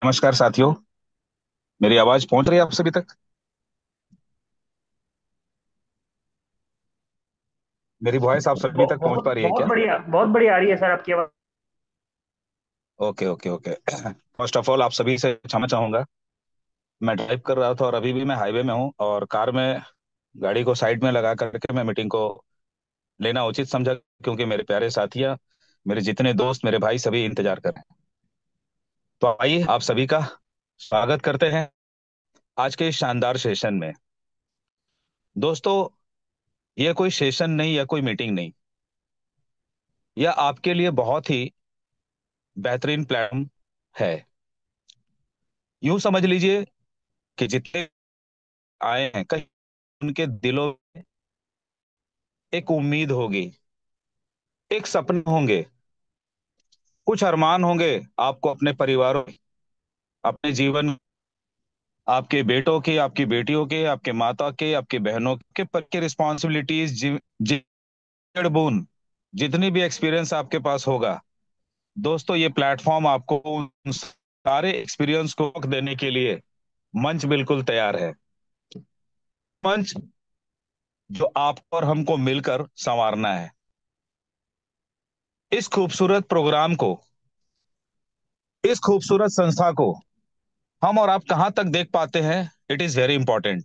नमस्कार साथियों। मेरी आवाज पहुंच रही है आप सभी तक? मेरी वॉइस आप सभी तक पहुंच बहुत पा रही है बहुत क्या? बढ़िया, बहुत बढ़िया आ रही है सर आपकी आवाज। Okay okay okay. First of all आप सभी से क्षमा चाहूंगा। मैं ड्राइव कर रहा था और अभी भी मैं हाईवे में हूँ और कार में गाड़ी को साइड में लगा करके मैं मीटिंग को लेना उचित समझा, क्योंकि मेरे प्यारे साथिया, मेरे जितने दोस्त, मेरे भाई सभी इंतजार कर रहे हैं। तो आइए आप सभी का स्वागत करते हैं आज के इस शानदार सेशन में। दोस्तों, यह कोई सेशन नहीं या कोई मीटिंग नहीं, यह आपके लिए बहुत ही बेहतरीन प्लेटफॉर्म है। यूं समझ लीजिए कि जितने आए हैं, कहीं उनके दिलों में एक उम्मीद होगी, एक सपने होंगे, कुछ अरमान होंगे। आपको अपने परिवारों, अपने जीवन में, आपके बेटों के, आपकी बेटियों के, आपके माता के, आपकी बहनों के पर के रिस्पॉन्सिबिलिटीज, बून जितनी भी एक्सपीरियंस आपके पास होगा, दोस्तों ये प्लेटफॉर्म आपको उन सारे एक्सपीरियंस को देने के लिए मंच बिल्कुल तैयार है। मंच जो आपको और हमको मिलकर संवारना है। इस खूबसूरत प्रोग्राम को, इस खूबसूरत संस्था को हम और आप कहां तक देख पाते हैं, इट इज वेरी इंपॉर्टेंट।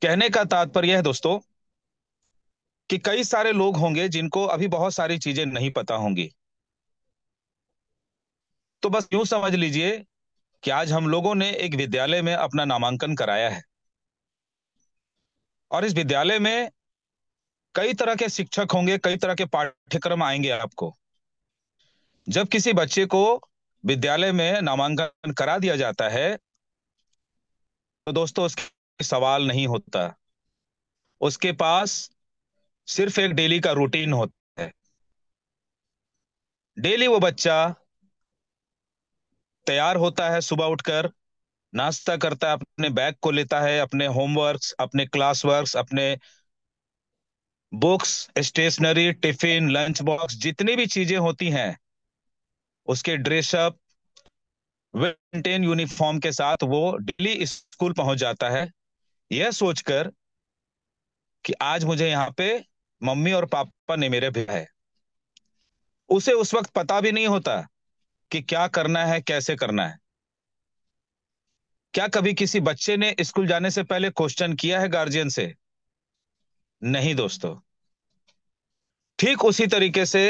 कहने का तात्पर्य है दोस्तों कि कई सारे लोग होंगे जिनको अभी बहुत सारी चीजें नहीं पता होंगी। तो बस यूं समझ लीजिए कि आज हम लोगों ने एक विद्यालय में अपना नामांकन कराया है और इस विद्यालय में कई तरह के शिक्षक होंगे, कई तरह के पाठ्यक्रम आएंगे आपको। जब किसी बच्चे को विद्यालय में नामांकन करा दिया जाता है, तो दोस्तों उसके सवाल नहीं होता। उसके पास सिर्फ एक डेली का रूटीन होता है। डेली वो बच्चा तैयार होता है, सुबह उठकर नाश्ता करता है, अपने बैग को लेता है, अपने होमवर्क्स, अपने क्लास वर्क्स, अपने books, stationery, tiffin, lunch box, जितनी भी चीजें होती हैं, उसके ड्रेसअप, मेंटेन यूनिफॉर्म के साथ वो डेली स्कूल पहुंच जाता है, यह सोचकर कि आज मुझे यहाँ पे मम्मी और पापा ने मेरे भेजा है। उसे उस वक्त पता भी नहीं होता कि क्या करना है, कैसे करना है। क्या कभी किसी बच्चे ने स्कूल जाने से पहले क्वेश्चन किया है गार्जियन से? नहीं दोस्तों। ठीक उसी तरीके से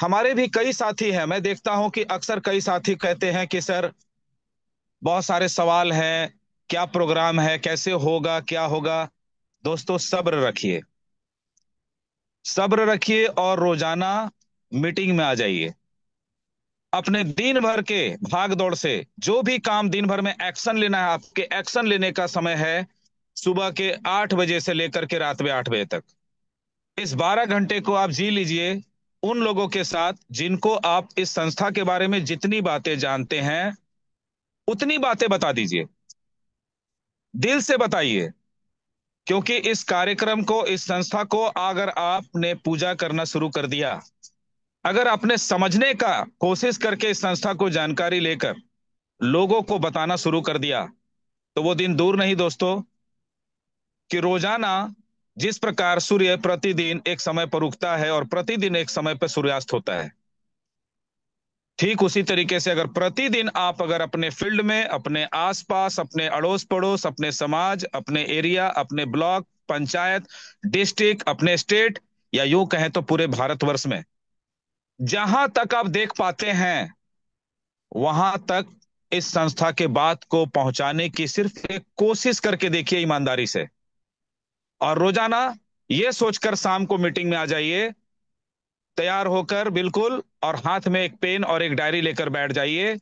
हमारे भी कई साथी हैं। मैं देखता हूं कि अक्सर कई साथी कहते हैं कि सर, बहुत सारे सवाल हैं, क्या प्रोग्राम है, कैसे होगा, क्या होगा। दोस्तों सब्र रखिए, सब्र रखिए और रोजाना मीटिंग में आ जाइए। अपने दिन भर के भाग दौड़ से जो भी काम दिन भर में एक्शन लेना है, आपके एक्शन लेने का समय है सुबह के 8 बजे से लेकर के रात में 8 बजे तक। इस 12 घंटे को आप जी लीजिए उन लोगों के साथ जिनको आप इस संस्था के बारे में जितनी बातें जानते हैं उतनी बातें बता दीजिए, दिल से बताइए। क्योंकि इस कार्यक्रम को, इस संस्था को अगर आपने पूजा करना शुरू कर दिया, अगर आपने समझने का कोशिश करके इस संस्था को जानकारी लेकर लोगों को बताना शुरू कर दिया, तो वो दिन दूर नहीं दोस्तों कि रोजाना जिस प्रकार सूर्य प्रतिदिन एक समय पर उगता है और प्रतिदिन एक समय पर सूर्यास्त होता है, ठीक उसी तरीके से अगर प्रतिदिन आप अगर अपने फील्ड में, अपने आसपास, अपने अड़ोस पड़ोस, अपने समाज, अपने एरिया, अपने ब्लॉक, पंचायत, डिस्ट्रिक्ट, अपने स्टेट, या यूं कहें तो पूरे भारतवर्ष में जहां तक आप देख पाते हैं, वहां तक इस संस्था के बात को पहुंचाने की सिर्फ एक कोशिश करके देखिए ईमानदारी से। और रोजाना ये सोचकर शाम को मीटिंग में आ जाइए, तैयार होकर बिल्कुल, और हाथ में एक पेन और एक डायरी लेकर बैठ जाइए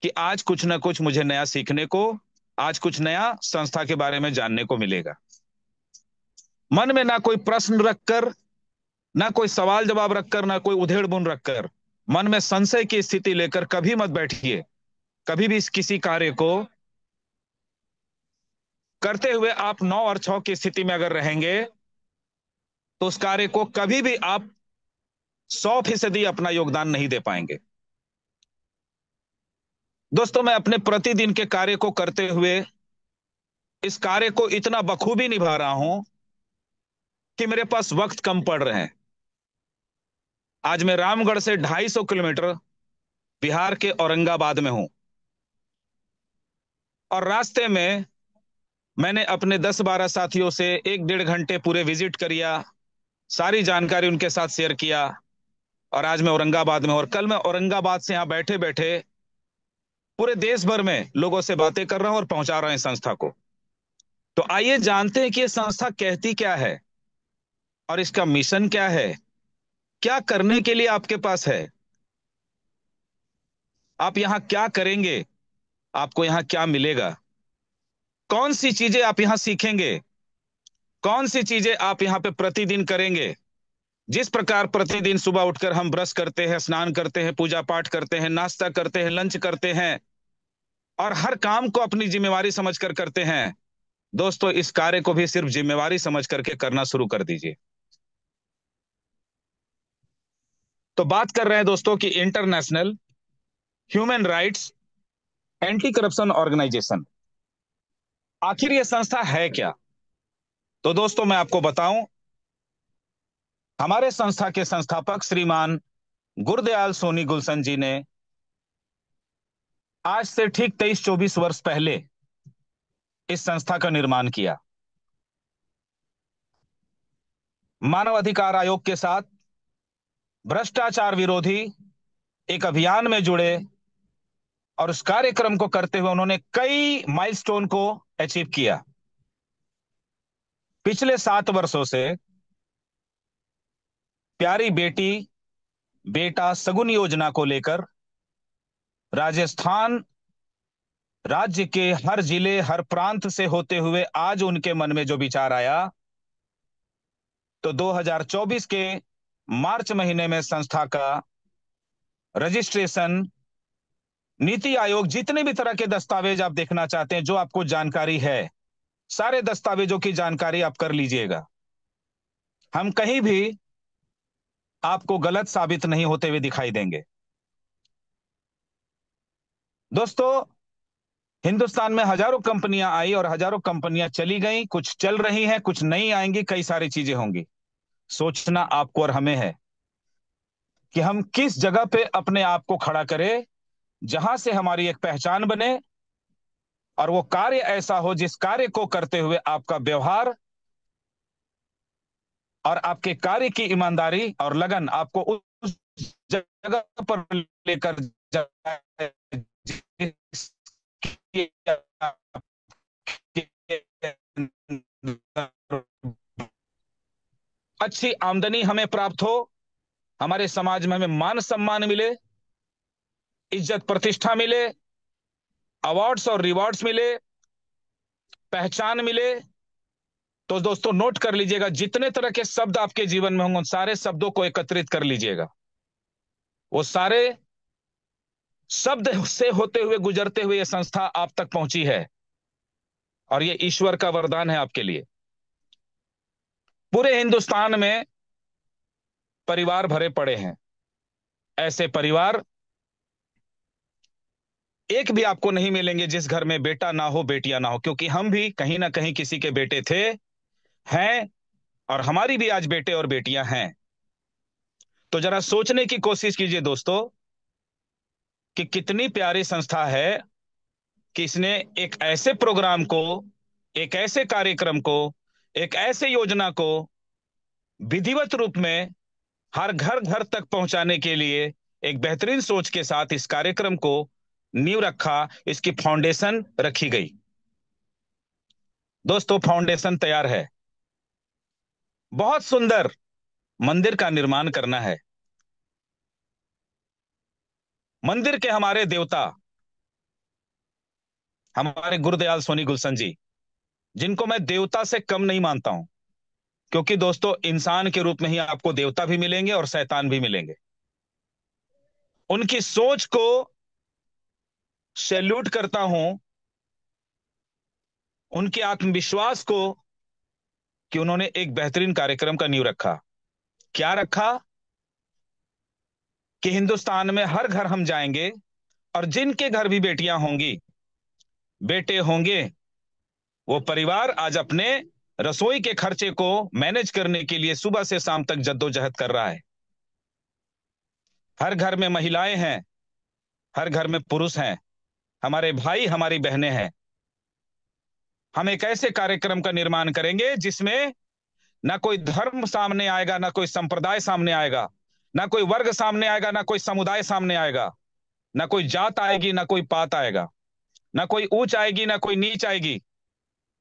कि आज कुछ ना कुछ मुझे नया सीखने को, आज कुछ नया संस्था के बारे में जानने को मिलेगा। मन में ना कोई प्रश्न रखकर, ना कोई सवाल जवाब रखकर, ना कोई उधेड़ बुन रखकर, मन में संशय की स्थिति लेकर कभी मत बैठिए। कभी भी इस किसी कार्य को करते हुए आप 9 और 6 की स्थिति में अगर रहेंगे, तो उस कार्य को कभी भी आप 100% अपना योगदान नहीं दे पाएंगे। दोस्तों, मैं अपने प्रतिदिन के कार्य को करते हुए इस कार्य को इतना बखूबी निभा रहा हूं कि मेरे पास वक्त कम पड़ रहे हैं। आज मैं रामगढ़ से 250 किलोमीटर बिहार के औरंगाबाद में हूं, और रास्ते में मैंने अपने 10-12 साथियों से 1-1.5 घंटे पूरे विजिट करिया, सारी जानकारी उनके साथ शेयर किया। और आज मैं औरंगाबाद में हूं, और कल मैं औरंगाबाद से यहां बैठे बैठे पूरे देश भर में लोगों से बातें कर रहा हूं और पहुंचा रहा हूं इस संस्था को। तो आइए जानते हैं कि ये संस्था कहती क्या है और इसका मिशन क्या है, क्या करने के लिए आपके पास है, आप यहां क्या करेंगे, आपको यहां क्या मिलेगा, कौन सी चीजें आप यहां सीखेंगे, कौन सी चीजें आप यहां पे प्रतिदिन करेंगे। जिस प्रकार प्रतिदिन सुबह उठकर हम ब्रश करते हैं, स्नान करते हैं, पूजा पाठ करते हैं, नाश्ता करते हैं, लंच करते हैं और हर काम को अपनी जिम्मेवारी समझकर करते हैं, दोस्तों इस कार्य को भी सिर्फ जिम्मेवारी समझ करके करना शुरू कर दीजिए। तो बात कर रहे हैं दोस्तों कि international human rights anti corruption organisation, आखिर यह संस्था है क्या। तो दोस्तों मैं आपको बताऊं, हमारे संस्था के संस्थापक श्रीमान गुरदयाल सोनी गुलशन जी ने आज से ठीक 23-24 वर्ष पहले इस संस्था का निर्माण किया। मानव अधिकार आयोग के साथ भ्रष्टाचार विरोधी एक अभियान में जुड़े, और उस कार्यक्रम को करते हुए उन्होंने कई माइलस्टोन को अचीव किया। पिछले 7 वर्षों से प्यारी बेटी बेटा सगुन योजना को लेकर राजस्थान राज्य के हर जिले हर प्रांत से होते हुए आज उनके मन में जो विचार आया, तो 2024 के मार्च महीने में संस्था का रजिस्ट्रेशन, नीति आयोग, जितने भी तरह के दस्तावेज आप देखना चाहते हैं, जो आपको जानकारी है, सारे दस्तावेजों की जानकारी आप कर लीजिएगा। हम कहीं भी आपको गलत साबित नहीं होते हुए दिखाई देंगे। दोस्तों, हिंदुस्तान में हजारों कंपनियां आई और हजारों कंपनियां चली गई, कुछ चल रही हैं, कुछ नहीं आएंगी, कई सारी चीजें होंगी। सोचना आपको और हमें है कि हम किस जगह पे अपने आप को खड़ा करें जहां से हमारी एक पहचान बने, और वो कार्य ऐसा हो जिस कार्य को करते हुए आपका व्यवहार और आपके कार्य की ईमानदारी और लगन आपको उस जगह पर लेकर जाए जिसकी अच्छी आमदनी हमें प्राप्त हो, हमारे समाज में हमें मान सम्मान मिले, इज्जत प्रतिष्ठा मिले, अवार्ड्स और रिवॉर्ड्स मिले, पहचान मिले। तो दोस्तों नोट कर लीजिएगा, जितने तरह के शब्द आपके जीवन में होंगे उन सारे शब्दों को एकत्रित कर लीजिएगा। वो सारे शब्द से होते हुए गुजरते हुए ये संस्था आप तक पहुंची है, और ये ईश्वर का वरदान है आपके लिए। पूरे हिंदुस्तान में परिवार भरे पड़े हैं, ऐसे परिवार एक भी आपको नहीं मिलेंगे जिस घर में बेटा ना हो, बेटियां ना हो, क्योंकि हम भी कहीं ना कहीं किसी के बेटे थे, हैं, और हमारी भी आज बेटे और बेटियां हैं। तो जरा सोचने की कोशिश कीजिए दोस्तों कि कितनी प्यारी संस्था है कि इसने एक ऐसे प्रोग्राम को, एक ऐसे कार्यक्रम को, एक ऐसे योजना को विधिवत रूप में हर घर घर तक पहुंचाने के लिए एक बेहतरीन सोच के साथ इस कार्यक्रम को नींव रखा, इसकी फाउंडेशन रखी गई। दोस्तों फाउंडेशन तैयार है, बहुत सुंदर मंदिर का निर्माण करना है। मंदिर के हमारे देवता हमारे गुरुदयाल सोनी गुलशन जी, जिनको मैं देवता से कम नहीं मानता हूं, क्योंकि दोस्तों इंसान के रूप में ही आपको देवता भी मिलेंगे और शैतान भी मिलेंगे। उनकी सोच को सैल्यूट करता हूं, उनके आत्मविश्वास को, कि उन्होंने एक बेहतरीन कार्यक्रम का नींव रखा। क्या रखा कि हिंदुस्तान में हर घर हम जाएंगे और जिनके घर भी बेटियां होंगी, बेटे होंगे, वो परिवार आज अपने रसोई के खर्चे को मैनेज करने के लिए सुबह से शाम तक जद्दोजहद कर रहा है। हर घर में महिलाएं हैं, हर घर में पुरुष हैं, हमारे भाई हमारी बहनें हैं। हम एक ऐसे कार्यक्रम का निर्माण करेंगे जिसमें ना कोई धर्म सामने आएगा, ना कोई संप्रदाय सामने आएगा, ना कोई वर्ग सामने आएगा, ना कोई समुदाय सामने आएगा, ना कोई जात आएगी, ना कोई पात आएगा, ना कोई ऊंच आएगी, ना कोई नीच आएगी,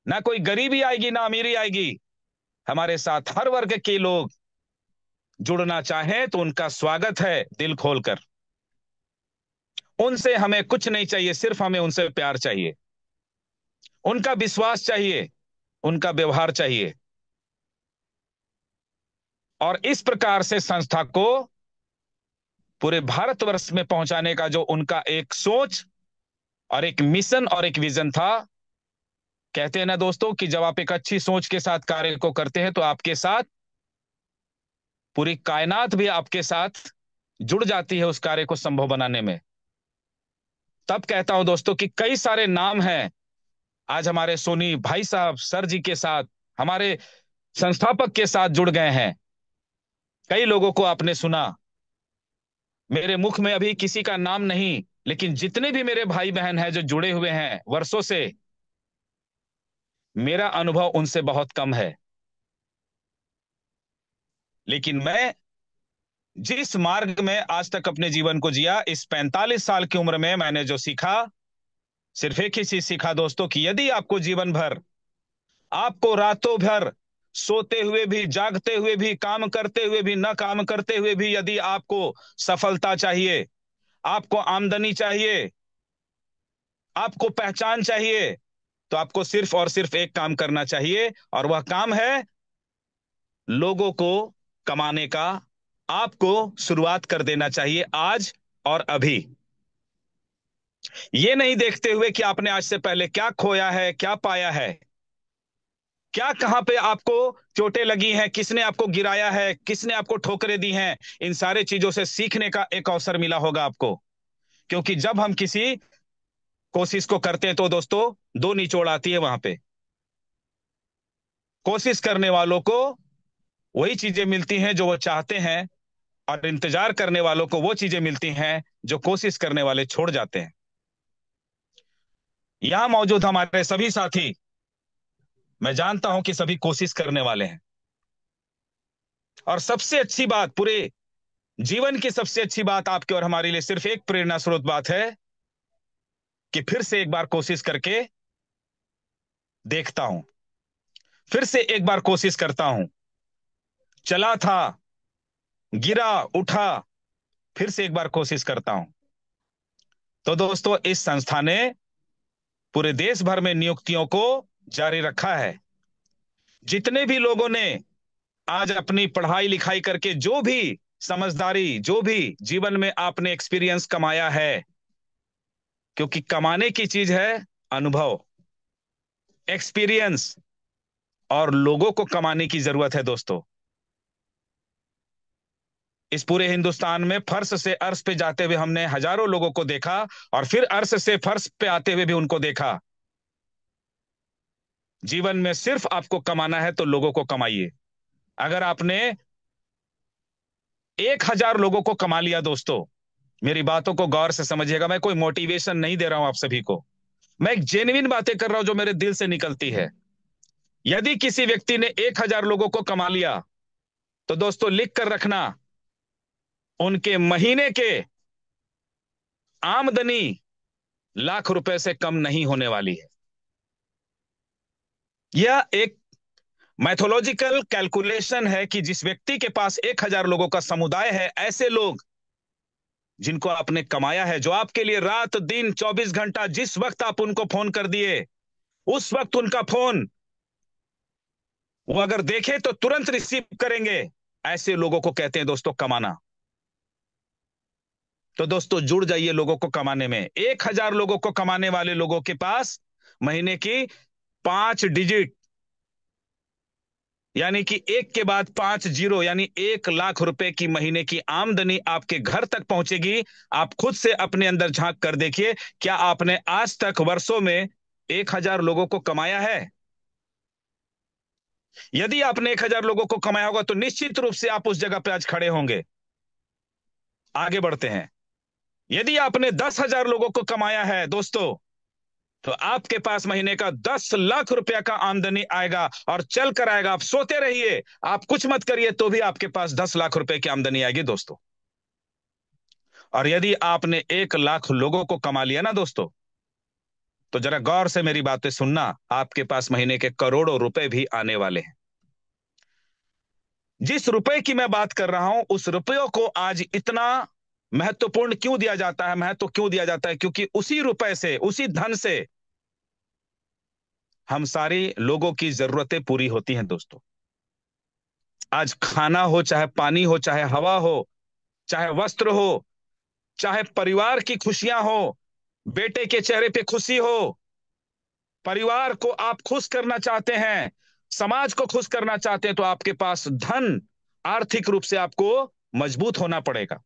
ना कोई गरीबी आएगी, ना अमीरी आएगी। हमारे साथ हर वर्ग के लोग जुड़ना चाहें तो उनका स्वागत है दिल खोलकर। उनसे हमें कुछ नहीं चाहिए, सिर्फ हमें उनसे प्यार चाहिए, उनका विश्वास चाहिए, उनका व्यवहार चाहिए। और इस प्रकार से संस्था को पूरे भारतवर्ष में पहुंचाने का जो उनका एक सोच और एक मिशन और एक विजन था। कहते हैं ना दोस्तों कि जब आप एक अच्छी सोच के साथ कार्य को करते हैं तो आपके साथ पूरी कायनात भी आपके साथ जुड़ जाती है उस कार्य को संभव बनाने में। तब कहता हूं दोस्तों कि कई सारे नाम हैं आज हमारे सोनी भाई साहब सर जी के साथ, हमारे संस्थापक के साथ जुड़ गए हैं। कई लोगों को आपने सुना, मेरे मुख में अभी किसी का नाम नहीं, लेकिन जितने भी मेरे भाई बहन हैं जो जुड़े हुए हैं वर्षों से, मेरा अनुभव उनसे बहुत कम है। लेकिन मैं जिस मार्ग में आज तक अपने जीवन को जिया, इस 45 साल की उम्र में मैंने जो सीखा, सिर्फ एक ही चीज सीखा दोस्तों कि यदि आपको जीवन भर, आपको रातों भर सोते हुए भी, जागते हुए भी, काम करते हुए भी, न काम करते हुए भी, यदि आपको सफलता चाहिए, आपको आमदनी चाहिए, आपको पहचान चाहिए, तो आपको सिर्फ और सिर्फ एक काम करना चाहिए, और वह काम है लोगों को कमाने का। आपको शुरुआत कर देना चाहिए आज और अभी। ये नहीं देखते हुए कि आपने आज से पहले क्या खोया है, क्या पाया है, क्या कहां पे आपको चोटें लगी हैं, किसने आपको गिराया है, किसने आपको ठोकरें दी हैं। इन सारे चीजों से सीखने का एक अवसर मिला होगा आपको। क्योंकि जब हम किसी कोशिश को करते हैं तो दोस्तों दो निचोड़ आती है वहां पे। कोशिश करने वालों को वही चीजें मिलती हैं जो वो चाहते हैं, और इंतजार करने वालों को वो चीजें मिलती हैं जो कोशिश करने वाले छोड़ जाते हैं। यहां मौजूद हमारे सभी साथी, मैं जानता हूं कि सभी कोशिश करने वाले हैं। और सबसे अच्छी बात, पूरे जीवन की सबसे अच्छी बात आपके और हमारे लिए सिर्फ एक प्रेरणा स्रोत बात है कि फिर से एक बार कोशिश करके देखता हूं, फिर से एक बार कोशिश करता हूं। चला था, गिरा, उठा, फिर से एक बार कोशिश करता हूं। तो दोस्तों इस संस्था ने पूरे देश भर में नियुक्तियों को जारी रखा है। जितने भी लोगों ने आज अपनी पढ़ाई लिखाई करके जो भी समझदारी, जो भी जीवन में आपने एक्सपीरियंस कमाया है, क्योंकि कमाने की चीज है अनुभव, एक्सपीरियंस, और लोगों को कमाने की जरूरत है दोस्तों। इस पूरे हिंदुस्तान में फर्श से अर्श पे जाते हुए हमने हजारों लोगों को देखा, और फिर अर्श से फर्श पे आते हुए भी उनको देखा। जीवन में सिर्फ आपको कमाना है तो लोगों को कमाइए। अगर आपने 1,000 लोगों को कमा लिया दोस्तों, मेरी बातों को गौर से समझिएगा, मैं कोई मोटिवेशन नहीं दे रहा हूं आप सभी को, मैं एक जेन्युइन बातें कर रहा हूं जो मेरे दिल से निकलती है। यदि किसी व्यक्ति ने 1,000 लोगों को कमा लिया, तो दोस्तों लिख कर रखना, उनके महीने के आमदनी लाख रुपए से कम नहीं होने वाली है। यह एक मैथोलॉजिकल कैलकुलेशन है कि जिस व्यक्ति के पास 1,000 लोगों का समुदाय है, ऐसे लोग जिनको आपने कमाया है, जो आपके लिए रात दिन 24 घंटा, जिस वक्त आप उनको फोन कर दिए उस वक्त उनका फोन वो अगर देखे तो तुरंत रिसीव करेंगे, ऐसे लोगों को कहते हैं दोस्तों कमाना। तो दोस्तों जुड़ जाइए लोगों को कमाने में। 1,000 लोगों को कमाने वाले लोगों के पास महीने की 5 डिजिट, यानी कि एक के बाद 5 जीरो, यानी 1 लाख रुपए की महीने की आमदनी आपके घर तक पहुंचेगी। आप खुद से अपने अंदर झांक कर देखिए, क्या आपने आज तक वर्षों में 1,000 लोगों को कमाया है? यदि आपने 1,000 लोगों को कमाया होगा तो निश्चित रूप से आप उस जगह पे आज खड़े होंगे। आगे बढ़ते हैं। यदि आपने 10,000 लोगों को कमाया है दोस्तों, तो आपके पास महीने का 10 लाख रुपया का आमदनी आएगा और चल कर आएगा। आप सोते रहिए, आप कुछ मत करिए, तो भी आपके पास 10 लाख रुपए की आमदनी आएगी दोस्तों। और यदि आपने 1 लाख लोगों को कमा लिया ना दोस्तों, तो जरा गौर से मेरी बातें सुनना, आपके पास महीने के करोड़ों रुपए भी आने वाले हैं। जिस रुपए की मैं बात कर रहा हूं, उस रुपयों को आज इतना महत्वपूर्ण क्यों दिया जाता है, महत्व क्यों दिया जाता है? क्योंकि उसी रुपए से, उसी धन से हम सारी लोगों की जरूरतें पूरी होती हैं दोस्तों। आज खाना हो, चाहे पानी हो, चाहे हवा हो, चाहे वस्त्र हो, चाहे परिवार की खुशियां हो, बेटे के चेहरे पे खुशी हो, परिवार को आप खुश करना चाहते हैं, समाज को खुश करना चाहते हैं, तो आपके पास धन, आर्थिक रूप से आपको मजबूत होना पड़ेगा।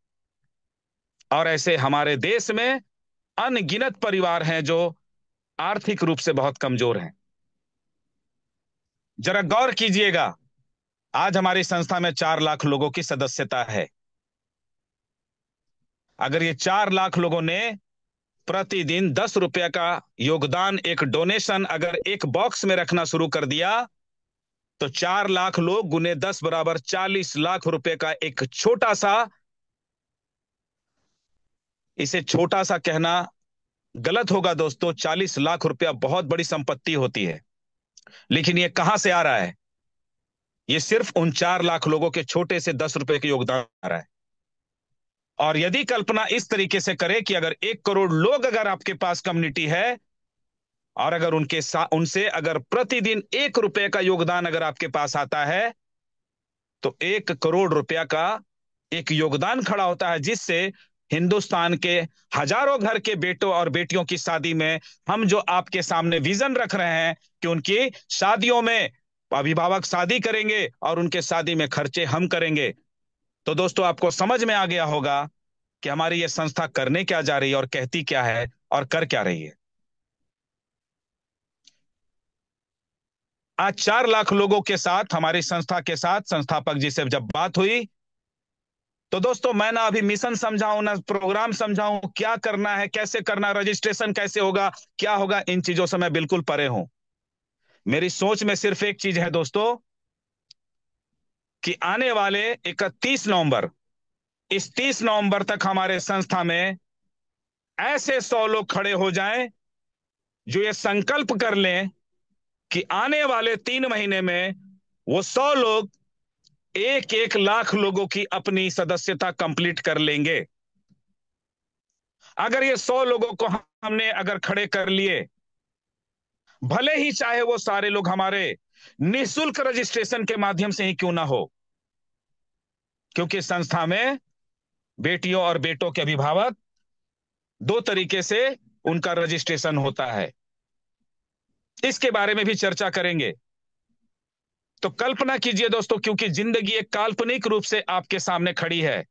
और ऐसे हमारे देश में अनगिनत परिवार हैं जो आर्थिक रूप से बहुत कमजोर हैं। जरा गौर कीजिएगा, आज हमारी संस्था में 4 लाख लोगों की सदस्यता है। अगर ये 4 लाख लोगों ने प्रतिदिन 10 रुपया का योगदान, एक डोनेशन अगर एक बॉक्स में रखना शुरू कर दिया, तो 4 लाख लोग गुने 10 बराबर 40 लाख रुपए का एक छोटा सा, इसे छोटा सा कहना गलत होगा दोस्तों, 40 लाख रुपया बहुत बड़ी संपत्ति होती है। लेकिन ये कहां से आ रहा है? ये सिर्फ उन 4 लाख लोगों के छोटे से 10 रुपए के योगदान आ रहा है। और यदि कल्पना इस तरीके से करें कि अगर 1 करोड़ लोग अगर आपके पास कम्युनिटी है, और अगर उनसे अगर प्रतिदिन 1 रुपए का योगदान अगर आपके पास आता है, तो 1 करोड़ रुपया का एक योगदान खड़ा होता है, जिससे हिंदुस्तान के हजारों घर के बेटों और बेटियों की शादी में हम जो आपके सामने विजन रख रहे हैं कि उनकी शादियों में अभिभावक शादी करेंगे और उनके शादी में खर्चे हम करेंगे। तो दोस्तों, आपको समझ में आ गया होगा कि हमारी ये संस्था करने क्या जा रही है और कहती क्या है और कर क्या रही है। आज 4 लाख लोगों के साथ, हमारी संस्था के साथ संस्थापक जी से जब बात हुई, तो दोस्तों मैं ना अभी मिशन समझाऊं ना प्रोग्राम समझाऊं, क्या करना है, कैसे करना, रजिस्ट्रेशन कैसे होगा, क्या होगा, इन चीजों से मैं बिल्कुल परे हूं। मेरी सोच में सिर्फ एक चीज है दोस्तों, कि आने वाले 31 नवंबर, इस 30 नवंबर तक हमारे संस्था में ऐसे 100 लोग खड़े हो जाएं जो ये संकल्प कर लें कि आने वाले 3 महीने में वो 100 लोग 1-1 लाख लोगों की अपनी सदस्यता कंप्लीट कर लेंगे। अगर ये 100 लोगों को हमने अगर खड़े कर लिए, भले ही चाहे वो सारे लोग हमारे निःशुल्क रजिस्ट्रेशन के माध्यम से ही क्यों ना हो, क्योंकि संस्था में बेटियों और बेटों के अभिभावक 2 तरीके से उनका रजिस्ट्रेशन होता है, इसके बारे में भी चर्चा करेंगे। तो कल्पना कीजिए दोस्तों, क्योंकि जिंदगी एक काल्पनिक रूप से आपके सामने खड़ी है।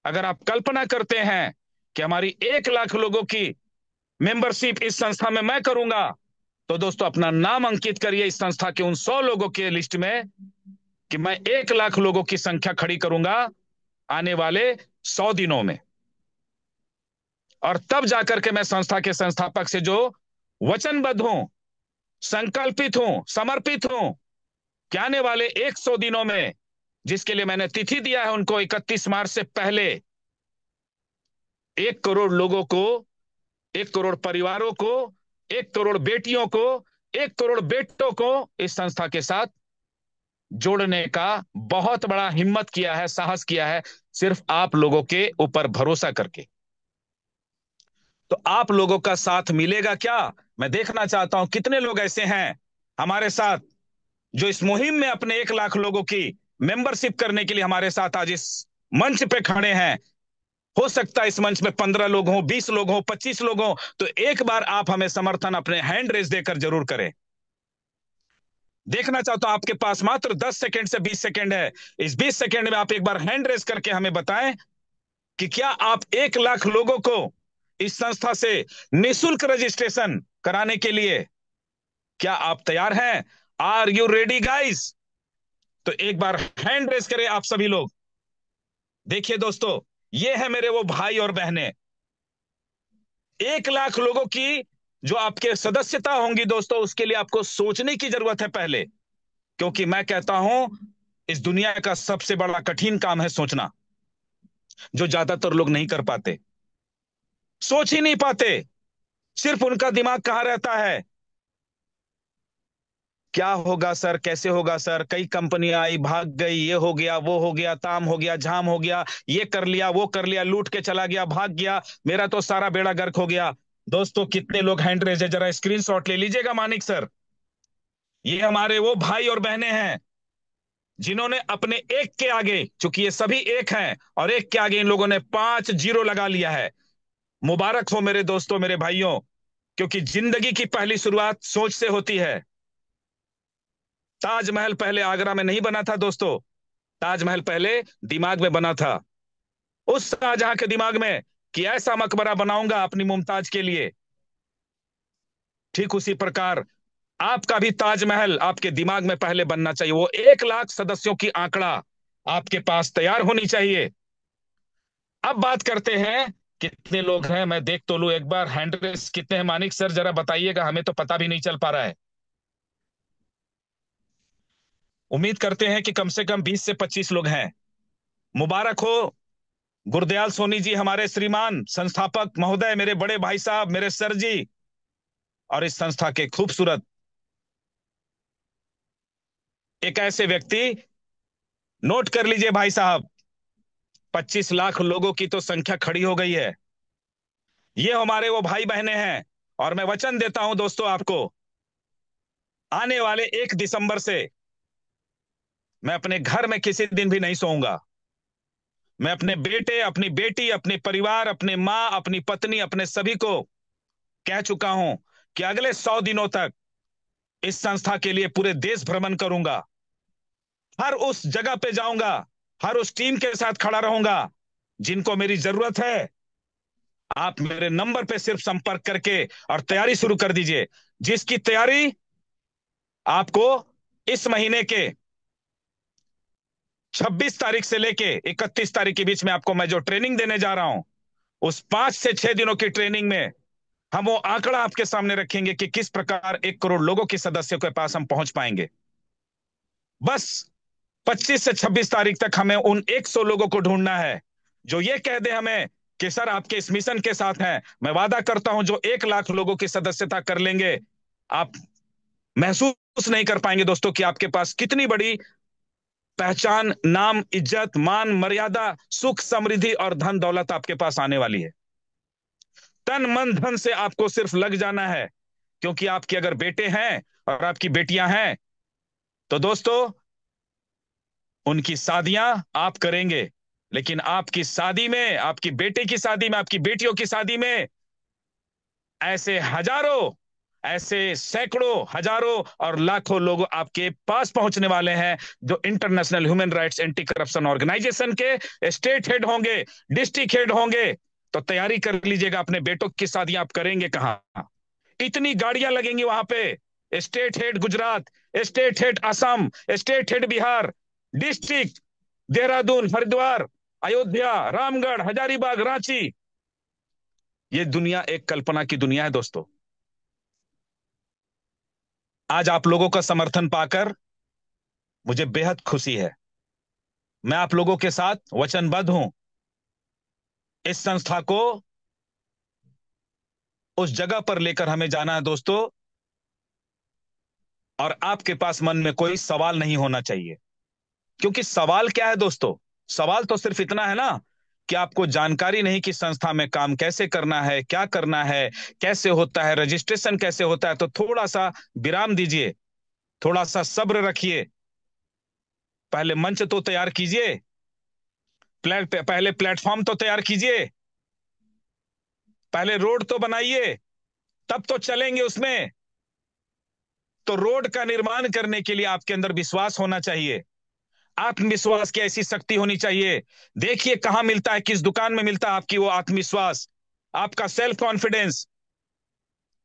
अगर आप कल्पना करते हैं कि हमारी 1 लाख लोगों की मेंबरशिप इस संस्था में मैं करूंगा, तो दोस्तों अपना नाम अंकित करिए इस संस्था के उन 100 लोगों के लिस्ट में कि मैं 1 लाख लोगों की संख्या खड़ी करूंगा आने वाले 100 दिनों में। और तब जाकर के मैं संस्था के संस्थापक से जो वचनबद्ध हूं, संकल्पित हूं, समर्पित हूं कि आने वाले 100 दिनों में, जिसके लिए मैंने तिथि दिया है उनको 31 मार्च से पहले, 1 करोड़ लोगों को, 1 करोड़ परिवारों को, 1 करोड़ बेटियों को, 1 करोड़ बेटों को इस संस्था के साथ जोड़ने का बहुत बड़ा हिम्मत किया है, साहस किया है, सिर्फ आप लोगों के ऊपर भरोसा करके। तो आप लोगों का साथ मिलेगा क्या? मैं देखना चाहता हूं कितने लोग ऐसे हैं हमारे साथ जो इस मुहिम में अपने 1 लाख लोगों की मेंबरशिप करने के लिए हमारे साथ आज इस मंच पे खड़े हैं। हो सकता है इस मंच में 15 लोग हों, 20 लोग हों, 25 लोग हों, तो एक बार आप हमें समर्थन अपने हैंड रेस देकर जरूर करें। देखना चाहता हूं आपके पास मात्र 10 सेकंड से 20 सेकंड है। इस 20 सेकंड में आप एक बार हैंड रेस करके हमें बताएं कि क्या आप 1 लाख लोगों को इस संस्था से निशुल्क रजिस्ट्रेशन कराने के लिए क्या आप तैयार हैं? Are you ready guys? तो एक बार हैंड रेस करें आप सभी लोग। देखिए दोस्तों, ये है मेरे वो भाई और बहनें, 1 लाख लोगों की जो आपके सदस्यता होंगी दोस्तों, उसके लिए आपको सोचने की जरूरत है पहले। क्योंकि मैं कहता हूं, इस दुनिया का सबसे बड़ा कठिन काम है सोचना, जो ज्यादातर लोग नहीं कर पाते, सोच ही नहीं पाते। सिर्फ उनका दिमाग कहाँ रहता है, क्या होगा सर, कैसे होगा सर, कई कंपनियां आई भाग गई, ये हो गया वो हो गया, ताम हो गया झाम हो गया, ये कर लिया वो कर लिया, लूट के चला गया भाग गया, मेरा तो सारा बेड़ा गर्क हो गया। दोस्तों कितने लोग हैंड रेज है, जरा स्क्रीनशॉट ले लीजिएगा मानिक सर। ये हमारे वो भाई और बहनें हैं जिन्होंने अपने एक के आगे, चूंकि ये सभी एक हैं, और एक के आगे इन लोगों ने 5 जीरो लगा लिया है। मुबारक हो मेरे दोस्तों मेरे भाइयों, क्योंकि जिंदगी की पहली शुरुआत सोच से होती है। ताजमहल पहले आगरा में नहीं बना था दोस्तों, ताजमहल पहले दिमाग में बना था, उस शाहजहां के दिमाग में, कि ऐसा मकबरा बनाऊंगा अपनी मुमताज के लिए। ठीक उसी प्रकार आपका भी ताजमहल आपके दिमाग में पहले बनना चाहिए। वो 1 लाख सदस्यों की आंकड़ा आपके पास तैयार होनी चाहिए। अब बात करते हैं, कितने लोग हैं मैं देख तो लूं एक बार, हैंड रेस कितने हैं मानिक सर जरा बताइएगा, हमें तो पता भी नहीं चल पा रहा है। उम्मीद करते हैं कि कम से कम 20 से 25 लोग हैं। मुबारक हो गुरदयाल सोनी जी, हमारे श्रीमान संस्थापक महोदय, मेरे बड़े भाई साहब, मेरे सर जी, और इस संस्था के खूबसूरत एक ऐसे व्यक्ति, नोट कर लीजिए भाई साहब, 25 लाख लोगों की तो संख्या खड़ी हो गई है। ये हमारे वो भाई बहने हैं, और मैं वचन देता हूं दोस्तों आपको, आने वाले 1 दिसंबर से मैं अपने घर में किसी दिन भी नहीं सोऊंगा। मैं अपने बेटे, अपनी बेटी, अपने परिवार, अपने माँ, अपनी पत्नी, अपने सभी को कह चुका हूं कि अगले 100 दिनों तक इस संस्था के लिए पूरे देश भ्रमण करूंगा। हर उस जगह पे जाऊंगा, हर उस टीम के साथ खड़ा रहूंगा जिनको मेरी जरूरत है। आप मेरे नंबर पे सिर्फ संपर्क करके और तैयारी शुरू कर दीजिए, जिसकी तैयारी आपको इस महीने के 26 तारीख से लेके 31 तारीख के बीच में आपको मैं जो ट्रेनिंग देने जा रहा हूं, उस 5 से 6 दिनों की ट्रेनिंग में हम वो आंकड़ा आपके सामने रखेंगे कि किस प्रकार 1 करोड़ लोगों के सदस्यों के पास हम पहुंच पाएंगे। बस 25 से 26 तारीख तक हमें उन 100 लोगों को ढूंढना है जो ये कह दे हमें कि सर आपके इस मिशन के साथ हैं। मैं वादा करता हूं, जो 1 लाख लोगों की सदस्यता कर लेंगे, आप महसूस नहीं कर पाएंगे दोस्तों कि आपके पास कितनी बड़ी पहचान, नाम, इज्जत, मान, मर्यादा, सुख, समृद्धि और धन दौलत आपके पास आने वाली है। तन मन धन से आपको सिर्फ लग जाना है, क्योंकि आपके अगर बेटे हैं और आपकी बेटियां हैं, तो दोस्तों उनकी शादियां आप करेंगे, लेकिन आपकी शादी में, आपकी बेटे की शादी में, आपकी बेटियों की शादी में ऐसे हजारों, ऐसे सैकड़ों, हजारों और लाखों लोग आपके पास पहुंचने वाले हैं, जो international human rights anti corruption organisation के स्टेट हेड होंगे, डिस्ट्रिक्ट हेड होंगे। तो तैयारी कर लीजिएगा, अपने बेटों की शादी आप करेंगे कहां? इतनी गाड़ियां लगेंगी वहां पे, state head Gujarat, state head Assam, state head Bihar, district Dehradun, Haridwar, Ayodhya, Ramgarh, Hazaribagh, Ranchi. ये दुनिया एक कल्पना की दुनिया है दोस्तों। आज आप लोगों का समर्थन पाकर मुझे बेहद खुशी है। मैं आप लोगों के साथ वचनबद्ध हूं, इस संस्था को उस जगह पर लेकर हमें जाना है दोस्तों, और आपके पास मन में कोई सवाल नहीं होना चाहिए। क्योंकि सवाल क्या है दोस्तों, सवाल तो सिर्फ इतना है ना कि आपको जानकारी नहीं कि संस्था में काम कैसे करना है, क्या करना है, कैसे होता है, रजिस्ट्रेशन कैसे होता है। तो थोड़ा सा विराम दीजिए, थोड़ा सा सब्र रखिए, पहले मंच तो तैयार कीजिए, पहले प्लेटफॉर्म तो तैयार कीजिए, पहले रोड तो बनाइए, तब तो चलेंगे उसमें। तो रोड का निर्माण करने के लिए आपके अंदर विश्वास होना चाहिए, आत्मविश्वास की ऐसी शक्ति होनी चाहिए। देखिए कहां मिलता है, किस दुकान में मिलता है आपकी वो आत्मविश्वास, आपका सेल्फ कॉन्फिडेंस।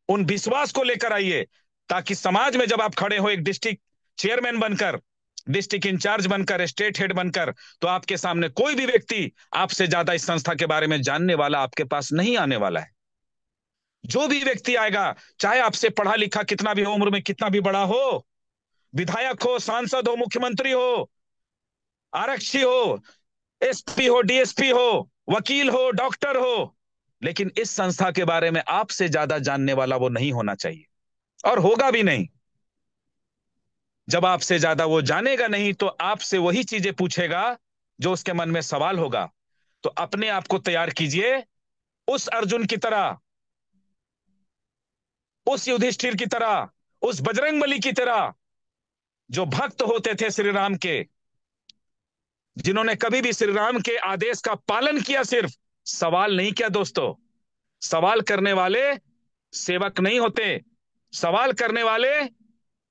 उन विश्वास को लेकर आइए, ताकि समाज में जब आप खड़े हो एक डिस्ट्रिक्ट चेयरमैन बनकर, डिस्ट्रिक्ट इंचार्ज बनकर, स्टेट हेड बनकर, तो आपके सामने कोई भी व्यक्ति आपसे ज्यादा इस संस्था के बारे में जानने वाला आपके पास नहीं आने वाला है। जो भी व्यक्ति आएगा, चाहे आपसे पढ़ा लिखा कितना भी हो, उम्र में कितना भी बड़ा हो, विधायक हो, सांसद हो, मुख्यमंत्री हो, आरक्षी हो, एसपी हो, डीएसपी हो, वकील हो, डॉक्टर हो, लेकिन इस संस्था के बारे में आपसे ज्यादा जानने वाला वो नहीं होना चाहिए, और होगा भी नहीं। जब आपसे ज्यादा वो जानेगा नहीं, तो आपसे वही चीजें पूछेगा जो उसके मन में सवाल होगा। तो अपने आप को तैयार कीजिए उस अर्जुन की तरह, उस युधिष्ठिर की तरह, उस बजरंगबली की तरह, जो भक्त होते थे श्री राम के, जिन्होंने कभी भी श्री राम के आदेश का पालन किया, सिर्फ सवाल नहीं किया दोस्तों। सवाल करने वाले सेवक नहीं होते, सवाल करने वाले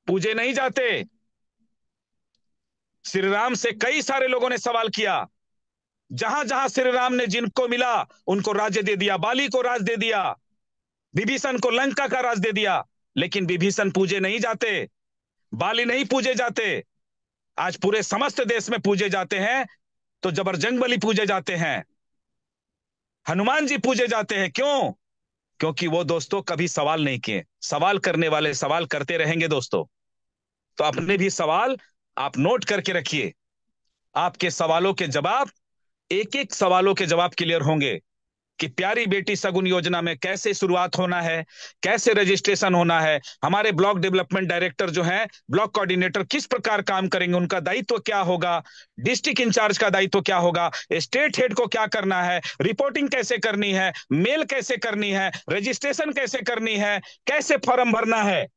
पूजे नहीं जाते। श्री राम से कई सारे लोगों ने सवाल किया, जहां जहां श्री राम ने जिनको मिला उनको राज्य दे दिया, बाली को राज दे दिया, विभीषण को लंका का राज दे दिया, लेकिन विभीषण पूजे नहीं जाते, बाली नहीं पूजे जाते। आज पूरे समस्त देश में पूजे जाते हैं, तो जबरजंग बली पूजे जाते हैं, हनुमान जी पूजे जाते हैं। क्यों? क्योंकि वो दोस्तों कभी सवाल नहीं किए। सवाल करने वाले सवाल करते रहेंगे दोस्तों। तो अपने भी सवाल आप नोट करके रखिए, आपके सवालों के जवाब, एक एक सवालों के जवाब क्लियर होंगे कि प्यारी बेटी सगुन योजना में कैसे शुरुआत होना है, कैसे रजिस्ट्रेशन होना है, हमारे ब्लॉक डेवलपमेंट डायरेक्टर जो हैं, ब्लॉक कोऑर्डिनेटर किस प्रकार काम करेंगे, उनका दायित्व क्या होगा, डिस्ट्रिक्ट इंचार्ज का दायित्व क्या होगा, स्टेट हेड को क्या करना है, रिपोर्टिंग कैसे करनी है, मेल कैसे करनी है, रजिस्ट्रेशन कैसे करनी है, कैसे फॉर्म भरना है।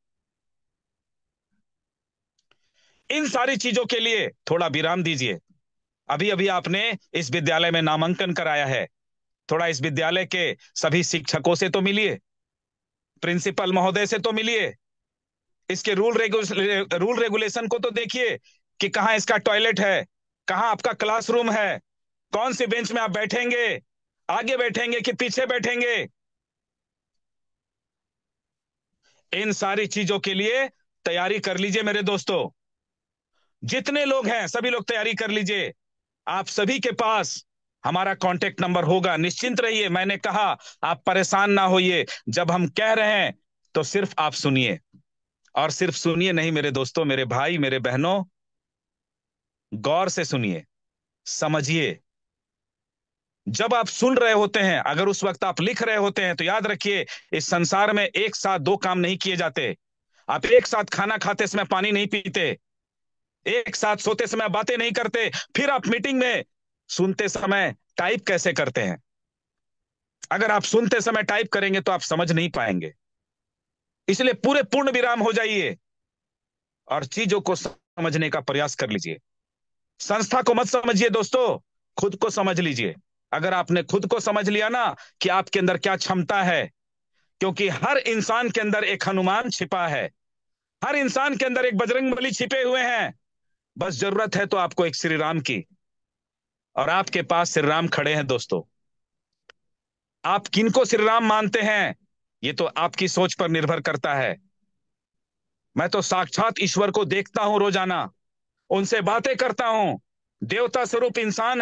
इन सारी चीजों के लिए थोड़ा विराम दीजिए। अभी अभी आपने इस विद्यालय में नामांकन कराया है, थोड़ा इस विद्यालय के सभी शिक्षकों से तो मिलिए, प्रिंसिपल महोदय से तो मिलिए, इसके रूल रेगुलेशन को तो देखिए कि कहाँ इसका टॉयलेट है, कहाँ आपका क्लासरूम है, कौन सी बेंच में आप बैठेंगे, आगे बैठेंगे कि पीछे बैठेंगे। इन सारी चीजों के लिए तैयारी कर लीजिए मेरे दोस्तों। जितने लोग हैं सभी लोग तैयारी कर लीजिए। आप सभी के पास हमारा कांटेक्ट नंबर होगा, निश्चिंत रहिए। मैंने कहा आप परेशान ना होइए, जब हम कह रहे हैं तो सिर्फ आप सुनिए, और सिर्फ सुनिए नहीं मेरे दोस्तों, मेरे भाई, मेरे बहनों, गौर से सुनिए, समझिए। जब आप सुन रहे होते हैं, अगर उस वक्त आप लिख रहे होते हैं, तो याद रखिए इस संसार में एक साथ दो काम नहीं किए जाते। आप एक साथ खाना खाते समय पानी नहीं पीते, एक साथ सोते समय बातें नहीं करते, फिर आप मीटिंग में सुनते समय टाइप कैसे करते हैं? अगर आप सुनते समय टाइप करेंगे तो आप समझ नहीं पाएंगे। इसलिए पूरे पूर्ण विराम हो जाइए और चीजों को समझने का प्रयास कर लीजिए। संस्था को मत समझिए दोस्तों, खुद को समझ लीजिए। अगर आपने खुद को समझ लिया ना कि आपके अंदर क्या क्षमता है, क्योंकि हर इंसान के अंदर एक हनुमान छिपा है, हर इंसान के अंदर एक बजरंगबली छिपे हुए हैं। बस जरूरत है तो आपको एक श्री राम की, और आपके पास श्री राम खड़े हैं दोस्तों। आप किनको श्री राम मानते हैं ये तो आपकी सोच पर निर्भर करता है। मैं तो साक्षात ईश्वर को देखता हूं रोजाना, उनसे बातें करता हूं, देवता स्वरूप इंसान है।